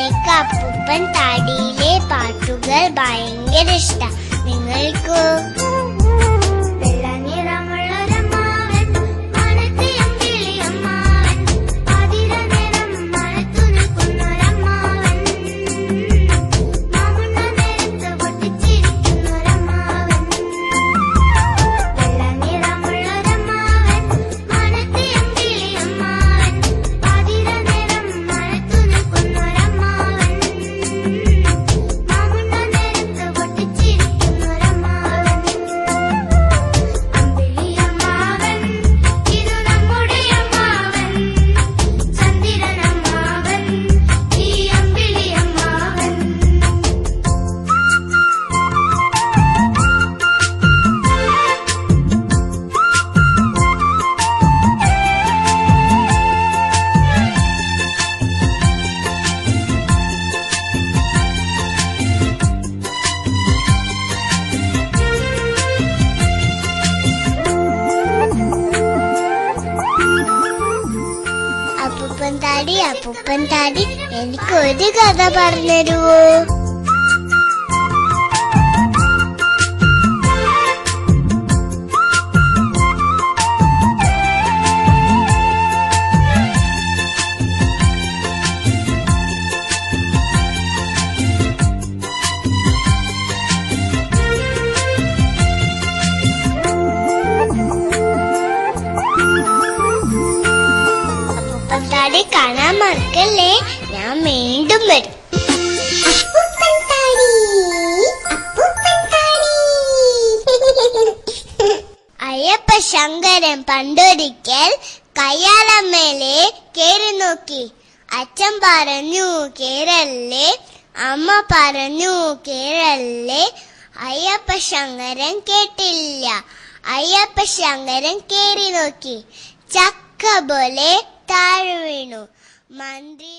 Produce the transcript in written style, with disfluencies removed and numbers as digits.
എനിക്ക് അപ്പൂപ്പൻ താടിയിലെ പാട്ടുകൾ ഭയങ്കര ഇഷ്ട. നിങ്ങൾക്കോ? അപ്പൂപ്പൻ താടി എനിക്കൊരു കഥ പറഞ്ഞുതരുവോ? കാണാൻ മറക്കല്ലേ, ഞാൻ വീണ്ടും വരും. അയ്യപ്പ ശങ്കരൻ പണ്ടൊരിക്കൽ കയ്യാലമ്മേലെ കേറി നോക്കി. അച്ഛൻ പറഞ്ഞു കേറല്ലേ, അമ്മ പറഞ്ഞു കേറല്ലേ. അയ്യപ്പ ശങ്കരൻ കേട്ടില്ല. അയ്യപ്പ ശങ്കരൻ കേറി നോക്കി. ചക്ക പോലെ താഴെ വീണു. മന്ത്രി